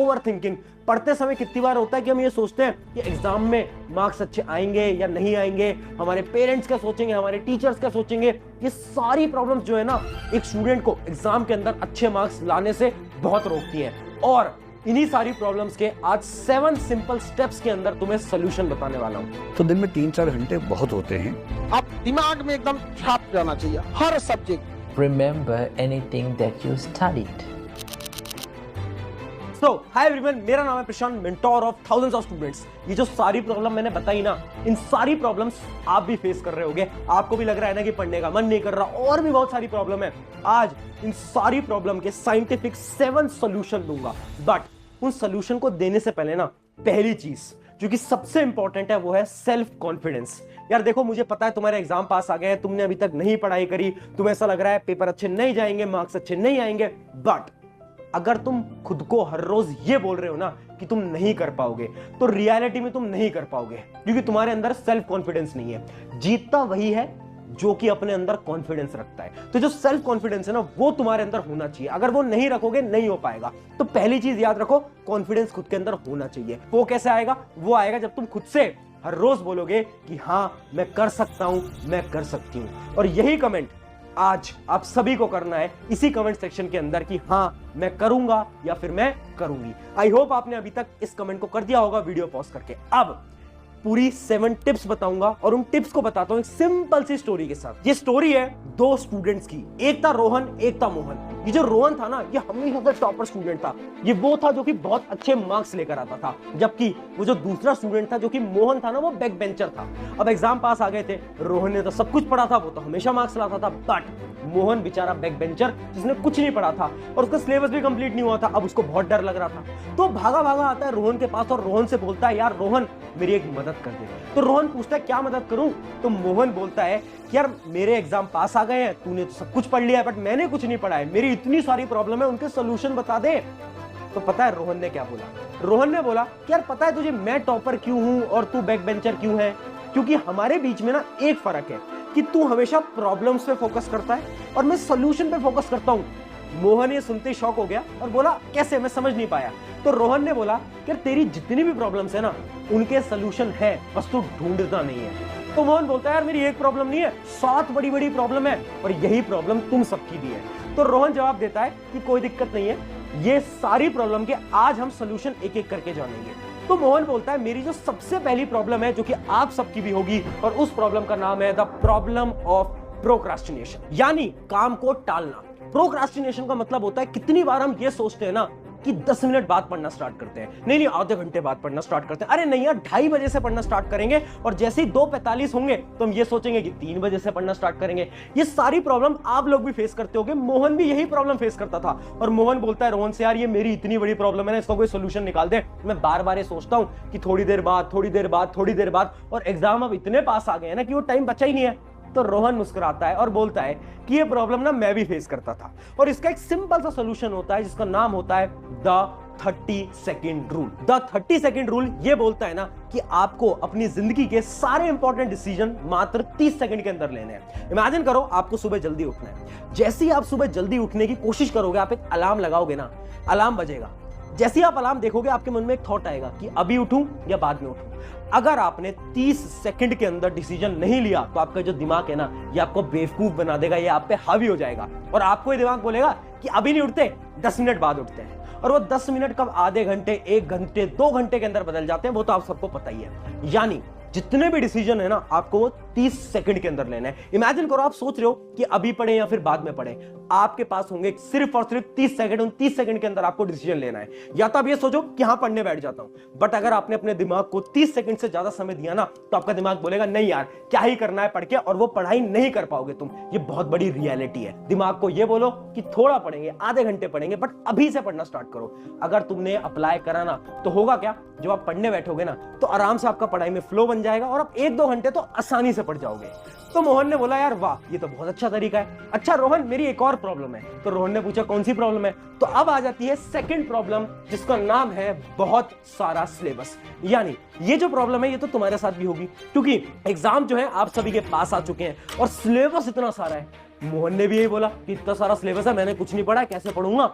Overthinking. पढ़ते समय कितनी बार होता है कि हम ये सोचते हैं कि एग्जाम में मार्क्स अच्छे आएंगे या नहीं आएंगे, हमारे पेरेंट्स क्या सोचेंगे, हमारे टीचर्स क्या सोचेंगे। ये सारी प्रॉब्लम्स जो है ना, एक स्टूडेंट को एग्जाम के अंदर अच्छे मार्क्स लाने से बहुत रोकती हैं। और इन्हीं सारी प्रॉब्लम्स के आज 7 सिंपल स्टेप्स के अंदर तुम्हें सोल्यूशन बताने वाला हूं। तो दिन में 3-4 घंटे बहुत होते हैं। आप दिमाग में एकदम छाप जाना चाहिए हर subject. Remember anything that you studied. Hi everyone, मेरा नाम है Prashant, mentor of thousands of students. ये जो सारी प्रॉब्लम मैंने बताई ना, इन सारी प्रॉब्लम्स आप भी फेस कर रहे होगे। आपको भी लग रहा है ना कि पढ़ने का मन नहीं कर रहा, और भी बहुत सारी प्रॉब्लम है। आज इन सारी प्रॉब्लम के साइंटिफिक 7 सॉल्यूशन दूंगा। बट उन सॉल्यूशन को देने से पहले ना, पहली चीज जो कि सबसे इंपॉर्टेंट है वो है सेल्फ कॉन्फिडेंस। यार देखो, मुझे पता है तुम्हारे एग्जाम पास आ गए हैं, तुमने अभी तक नहीं पढ़ाई करी, तुम्हें ऐसा लग रहा है पेपर अच्छे नहीं जाएंगे, मार्क्स अच्छे नहीं आएंगे। बट अगर तुम खुद को हर रोज ये बोल रहे हो ना कि तुम नहीं कर पाओगे, तो रियलिटी में तुम नहीं कर पाओगे, क्योंकि तुम्हारे अंदर सेल्फ कॉन्फिडेंस नहीं है। जीतता वही है जो कि अपने अंदर कॉन्फिडेंस रखता है। तो जो सेल्फ कॉन्फिडेंस है ना, वो तुम्हारे अंदर होना चाहिए। अगर वो नहीं रखोगे, नहीं हो पाएगा। तो पहली चीज याद रखो, कॉन्फिडेंस खुद के अंदर होना चाहिए। वो कैसे आएगा? वो आएगा जब तुम खुद से हर रोज बोलोगे कि हाँ, मैं कर सकता हूं, मैं कर सकती हूं। और यही कमेंट आज आप सभी को करना है इसी कमेंट सेक्शन के अंदर कि हाँ, मैं करूंगा या फिर मैं करूंगी। आई होप आपने अभी तक इस कमेंट को कर दिया होगा वीडियो पॉज करके। अब पूरी 7 टिप्स बताऊंगा, और उन टिप्स को बताता हूं एक सिंपल सी स्टोरी के साथ। ये स्टोरी है 2 स्टूडेंट्स की, एक था रोहन, एक था मोहन। ये जो रोहन था ना, ये हमेशा से टॉपर स्टूडेंट था। ये वो था जो कि बहुत अच्छे मार्क्स लेकर आता था, जबकि वो जो दूसरा स्टूडेंट था जो कि मोहन था ना, वो बैक बेंचर था। अब एग्जाम पास आ गए थे, रोहन ने तो सब कुछ पढ़ा था, वो तो हमेशा मार्क्स लाता था। बट मोहन बेचारा बैक बेंचर, जिसने कुछ नहीं पढ़ा था और उसका सिलेबस भी कंप्लीट नहीं हुआ था। अब उसको बहुत डर लग रहा था, तो भागा भागा आता है रोहन के पास और रोहन से बोलता है, यार रोहन, मेरी एक मदद कर दे। तो रोहन पूछता है, क्या मदद करूं? तो मोहन बोलता है, यार मेरे एग्जाम पास आ गए हैं, तूने तो सब कुछ पढ़ लिया है, बट मैंने कुछ नहीं पढ़ा है, मेरी इतनी सारी प्रॉब्लम है, उनके सोल्यूशन बता दे। तो पता है रोहन ने क्या बोला? रोहन ने बोला, यार पता है तुझे मैं टॉपर क्यों हूं और तू बैक बेंचर क्यों है? क्योंकि हमारे बीच में ना एक फर्क है कि तू हमेशा प्रॉब्लम्स पे फोकस करता है और मैं सोल्यूशन पे फोकस करता हूं। मोहन ये सुनते ही शॉक हो गया और बोला, कैसे? मैं समझ नहीं पाया। तो रोहन ने बोला, यार तेरी जितनी भी प्रॉब्लम्स है ना, उनके सोल्यूशन है, बस तू ढूंढता नहीं है। तो मोहन बोलता है, यार मेरी एक प्रॉब्लम नहीं है, 7 बड़ी बड़ी प्रॉब्लम है, और यही प्रॉब्लम तुम सबकी भी है। तो रोहन जवाब देता है कि कोई दिक्कत नहीं है, ये सारी प्रॉब्लम के आज हम सोल्यूशन एक एक करके जानेंगे। तो मोहन बोलता है, मेरी जो सबसे पहली प्रॉब्लम है, जो कि आप सबकी भी होगी, और उस प्रॉब्लम का नाम है द प्रॉब्लम ऑफ प्रोक्रास्टिनेशन, यानी काम को टालना। प्रोक्रास्टिनेशन का मतलब होता है, कितनी बार हम ये सोचते हैं ना कि 10 मिनट बाद पढ़ना स्टार्ट करते हैं, नहीं आधे घंटे बाद पढ़ना स्टार्ट करते हैं, अरे नहीं यार 2:30 बजे से पढ़ना स्टार्ट करेंगे, और जैसे ही 2:45 होंगे तो हम ये सोचेंगे कि 3 बजे से पढ़ना स्टार्ट करेंगे। ये सारी प्रॉब्लम आप लोग भी फेस करते होंगे, मोहन भी यही प्रॉब्लम फेस करता था। और मोहन बोलता है रोहन से, यार ये मेरी इतनी बड़ी प्रॉब्लम है ना, इसका कोई सोल्यूशन निकाल दे। मैं बार बार ये सोचता हूं कि थोड़ी देर बाद, थोड़ी देर बाद, थोड़ी देर बाद, और एग्जाम अब इतने पास आ गए हैं ना कि वो टाइम बचा ही नहीं है। तो रोहन मुस्कुराता है और बोलता है कि ये प्रॉब्लम ना मैं भी फेस करता था, और इसका एक सिंपल सा सॉल्यूशन होता है जिसका नाम होता है the 30 second rule. The 30 second rule ये बोलता है ना कि आपको अपनी जिंदगी के सारे इंपॉर्टेंट डिसीजन मात्र 30 सेकंड के अंदर लेने हैं। इमेजिन करो, आपको सुबह जल्दी उठना है। जैसे ही आप सुबह जल्दी उठने की कोशिश करोगे, आप एक अलार्म लगाओगे ना, अलार्म बजेगा। जैसे ही आप अलार्म देखोगे, आपके मन में एक थॉट आएगा कि अभी उठूं या बाद में उठूं। अगर आपने 30 सेकंड के अंदर डिसीजन नहीं लिया, तो आपका जो दिमाग है ना, ये आपको बेवकूफ बना देगा, ये आप पे हावी हो जाएगा, और आपको ये दिमाग बोलेगा कि अभी नहीं उठते, 10 मिनट बाद उठते हैं। और वो 10 मिनट कब आधे घंटे, 1 घंटे, 2 घंटे के अंदर बदल जाते हैं, वो तो आप सबको पता ही है। यानी जितने भी डिसीजन है ना, आपको वो 30 सेकंड के अंदर लेना है। इमेजिन करो, आप सोच रहे हो कि अभी पढ़े या फिर बाद में पढ़े, आपके पास होंगे सिर्फ और सिर्फ 30 सेकंड। उन 30 सेकंड के अंदर आपको डिसीजन लेना है। या तो आप ये सोचो कि हाँ, पढ़ने बैठ जाता हूं, बट अगर आपने अपने दिमाग को 30 सेकंड से ज्यादा समय दिया ना, तो आपका दिमाग बोलेगा नहीं यार, क्या ही करना है पढ़ के, और वो पढ़ाई नहीं कर पाओगे तुम। ये बहुत बड़ी रियलिटी है। दिमाग को ये बोलो कि थोड़ा पढ़ेंगे, आधे घंटे पढ़ेंगे, बट अभी से पढ़ना स्टार्ट करो। अगर तुमने अप्लाई करा ना, तो होगा क्या, जब आप पढ़ने बैठोगे ना, तो आराम से आपका पढ़ाई में फ्लो बन जाएगा, और आप 1-2 घंटे तो आसानी से पढ़ जाओगे। तो मोहन ने बोला, यार वाह, ये तो बहुत अच्छा तरीका है। अच्छा रोहन, मेरी एक और प्रॉब्लम है। तो रोहन ने पूछा, कौन सी प्रॉब्लम है? तो अब आ जाती है सेकंड प्रॉब्लम, जिसका नाम है बहुत सारा सिलेबस। यानी ये जो प्रॉब्लम है, ये तो तुम्हारे साथ भी होगी, क्योंकि एग्जाम जो है आप सभी के पास आ चुके हैं और सिलेबस इतना सारा है। मोहन ने भी यही बोला कि इतना सारा सिलेबस है, मैंने कुछ नहीं पढ़ा, कैसे पढ़ूंगा?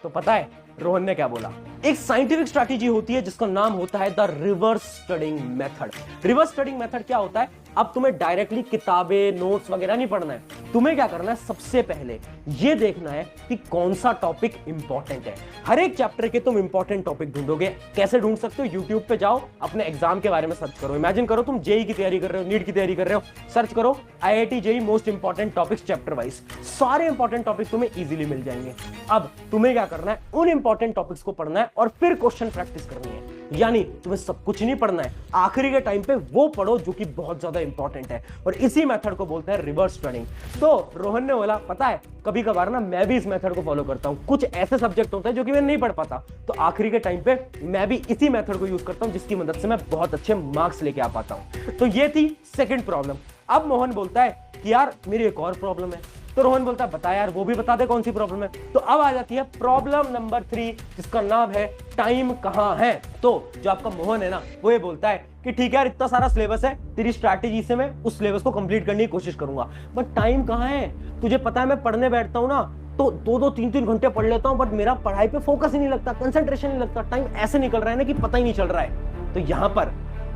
तो पता है रोहन ने क्या बोला? एक साइंटिफिक स्ट्रैटेजी होती है जिसका नाम होता है the reverse studying method. Reverse studying method क्या होता है? अब तुम्हें डायरेक्टली किताबें, नोट्स वगैरह नहीं पढ़ना है। तुम्हें क्या करना है? सबसे पहले ये देखना है कि कौन सा टॉपिक इंपॉर्टेंट है। हर एक चैप्टर के तुम इंपॉर्टेंट टॉपिक ढूंढोगे। कैसे ढूंढ सकते हो? यूट्यूब पे जाओ, अपने एग्जाम के बारे में सर्च करो। इमेजिन करो तुम जेई की तैयारी कर रहे हो, नीट की तैयारी कर रहे हो, सर्च करो IIT JEE most important topics chapter wise. सारे इंपॉर्टेंट टॉपिक तुम्हें इजीली मिल जाएंगे। अब तुम्हें क्या करना है? उन इंपॉर्टेंट टॉपिक्स को पढ़ना है और फिर क्वेश्चन प्रैक्टिस करनी है। यानी तुम्हें सब कुछ नहीं पढ़ना है, आखिरी के टाइम पे वो पढ़ो जो कि बहुत ज्यादा इंपॉर्टेंट है। और इसी मेथड को बोलते हैं रिवर्स स्टडिंग। तो रोहन ने बोला पता है कभी कभार ना मैं भी इस मेथड को फॉलो करता हूं। कुछ ऐसे सब्जेक्ट होते हैं जो कि मैं नहीं पढ़ पाता, तो आखिरी के टाइम पे मैं भी इसी मेथड को यूज करता हूं, जिसकी मदद से मैं बहुत अच्छे मार्क्स लेके आ पाता हूं। तो ये थी सेकंड प्रॉब्लम। अब मोहन बोलता है कि यार मेरी एक और प्रॉब्लम है। तो रोहन बोलता है बता यार, वो भी बता दे कौन सी प्रॉब्लम है। तो अब आ जाती है प्रॉब्लम नंबर 3, जिसका नाम है टाइम कहां है। तो जो आपका मोहन है ना, वो ये बोलता है कि ठीक है यार, इतना सारा सिलेबस है, तेरी स्ट्रैटेजी से मैं उस सिलेबस को कंप्लीट करने की कोशिश करूंगा, बट टाइम कहां है? तुझे पता है मैं पढ़ने बैठता हूं ना तो 2-2, 3-3 घंटे पढ़ लेता हूं, बट मेरा पढ़ाई पे फोकस ही नहीं लगता, कंसंट्रेशन नहीं लगता। टाइम ऐसे निकल रहा है ना कि पता ही नहीं चल रहा है। तो यहां पर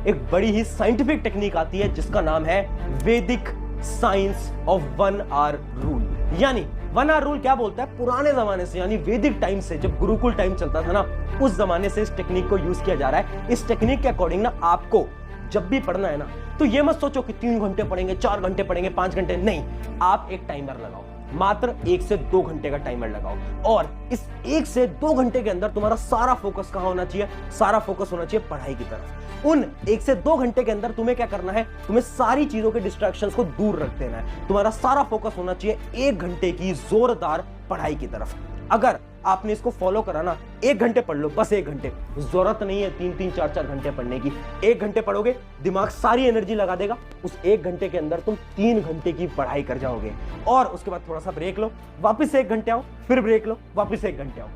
एक बड़ी ही साइंटिफिक टेक्निक आती है जिसका नाम है वैदिक साइंस ऑफ 1 आवर रूल। यानी 1 आवर रूल क्या बोलता है? पुराने जमाने से, यानी वैदिक टाइम से, जब गुरुकुल टाइम चलता था ना, उस जमाने से इस टेक्निक को यूज किया जा रहा है। इस टेक्निक के अकॉर्डिंग ना आपको जब भी पढ़ना है ना, तो ये मत सोचो कि 3 घंटे पढ़ेंगे, 4 घंटे पढ़ेंगे, 5 घंटे नहीं। आप एक टाइमर लगाओ, मात्र 1 से 2 घंटे का टाइमर लगाओ, और इस 1 से 2 घंटे के अंदर तुम्हारा सारा फोकस कहां होना चाहिए? सारा फोकस होना चाहिए पढ़ाई की तरफ। उन 1 से 2 घंटे के अंदर तुम्हें क्या करना है? तुम्हें सारी चीजों के डिस्ट्रैक्शंस को दूर रख देना है। तुम्हारा सारा फोकस होना चाहिए 1 घंटे की जोरदार पढ़ाई की तरफ। अगर आपने इसको फॉलो करा ना, 1 घंटे पढ़ लो, बस 1 घंटे, जरूरत नहीं है 3-3, 4-4 घंटे पढ़ने की। 1 घंटे पढ़ोगे, दिमाग सारी एनर्जी लगा देगा, उस 1 घंटे के अंदर तुम 3 घंटे की पढ़ाई कर जाओगे। और उसके बाद थोड़ा सा ब्रेक लो, वापस 1 घंटे आओ, फिर ब्रेक लो, वापस 1 घंटे आओ।